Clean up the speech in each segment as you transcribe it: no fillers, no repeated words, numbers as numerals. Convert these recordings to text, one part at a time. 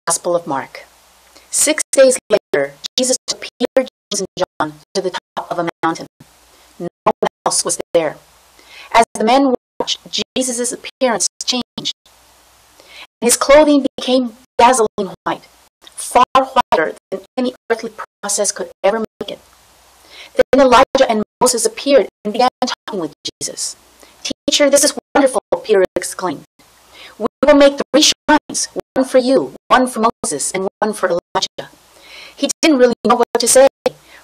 Gospel of Mark. 6 days later, Jesus took Peter, James, and John to the top of a mountain. No one else was there. As the men watched, Jesus' appearance changed. His clothing became dazzling white, far whiter than any earthly process could ever make it. Then Elijah and Moses appeared and began talking with Jesus. "Teacher, this is wonderful," Peter exclaimed. "We will make 3 shrines, one for you, one for Moses, and one for Elijah." He didn't really know what to say,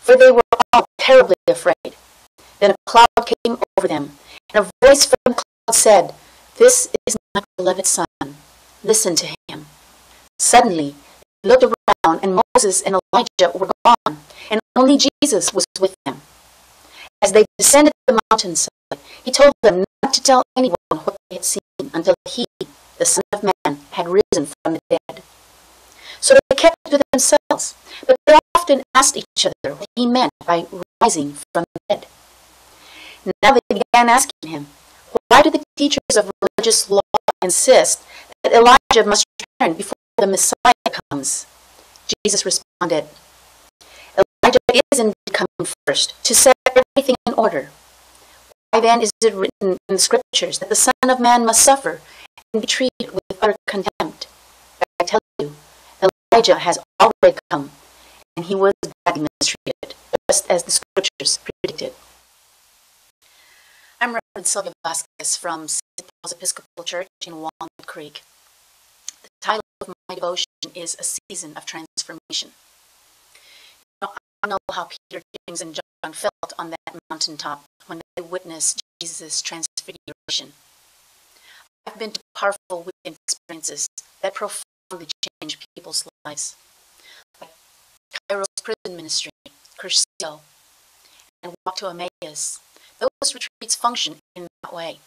for they were all terribly afraid. Then a cloud came over them, and a voice from the cloud said, "This is my beloved Son. Listen to him." Suddenly, they looked around, and Moses and Elijah were gone, and only Jesus was with them. As they descended the mountainside, he told them not to tell anyone what they had seen until he, the Son of Man, had risen from the dead. So they kept it to themselves, but they often asked each other what he meant by rising from the dead. Now they began asking him, "Why do the teachers of religious law insist that Elijah must return before the Messiah comes?" Jesus responded, "Elijah is indeed coming first to set everything in order. Why then is it written in the scriptures that the Son of Man must suffer and be treated with utter contempt? I tell you, Elijah has already come, and he was badly mistreated, just as the scriptures predicted." I'm Reverend Sylvia Vasquez from St. Paul's Episcopal Church in Walnut Creek. The title of my devotion is "A Season of Transformation." I don't know how Peter, James, and John felt on that mountaintop when they witnessed Jesus' transfiguration. I've been to powerful weekend experiences that profoundly change people's lives, like Cairo's prison ministry, Cursillo, and Walk to Emmaus. Those retreats function in that way.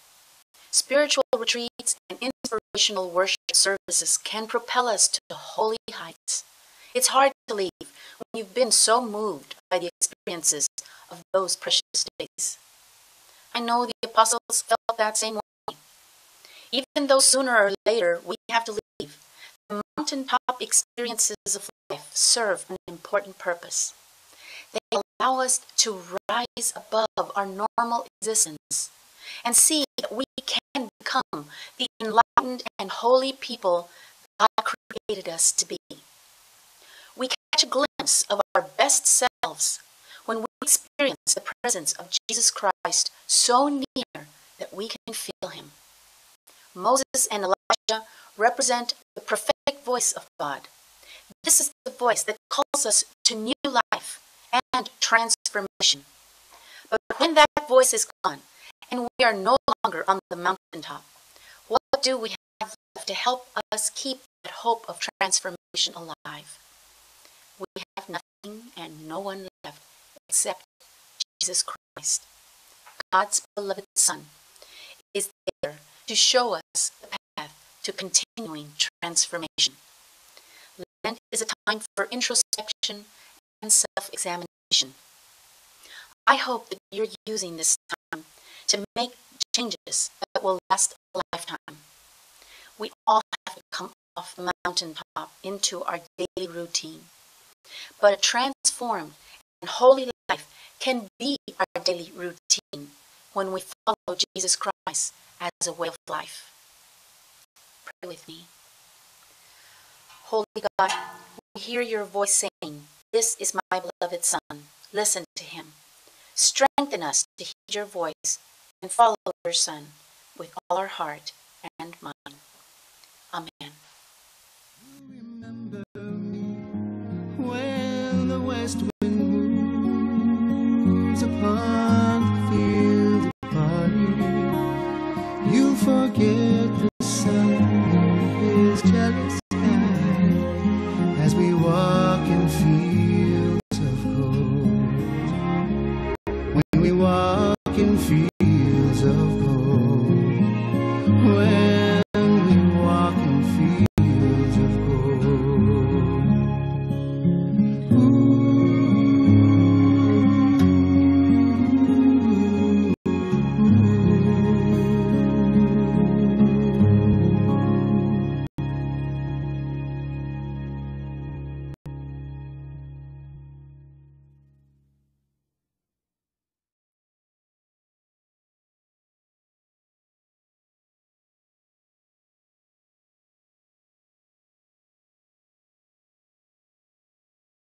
Spiritual retreats and inspirational worship services can propel us to holy heights. It's hard to leave when you've been so moved by the experiences of those precious days. I know the apostles felt that same way. Even though sooner or later we have to leave, the mountaintop experiences of life serve an important purpose. They allow us to rise above our normal existence and see that we can become the enlightened and holy people God created us to be. We catch a glimpse of our best selves when we experience the presence of Jesus Christ so near that we can feel him. Moses and Elijah represent the prophetic voice of God. This is the voice that calls us to new life and transformation. But when that voice is gone and we are no longer on the mountaintop, what do we have left to help us keep that hope of transformation alive? We have nothing and no one left except Jesus Christ. God's beloved Son is there to show us the path to continuing transformation. Lent is a time for introspection and self-examination. I hope that you're using this time to make changes that will last a lifetime. We all have to come off the mountaintop into our daily routine. But a transformed and holy life can be our daily routine when we follow Jesus Christ as a way of life. Pray with me. Holy God, we hear your voice saying, "This is my beloved Son. Listen to him." Strengthen us to heed your voice and follow your Son with all our heart and mind. Amen. Remember me when the West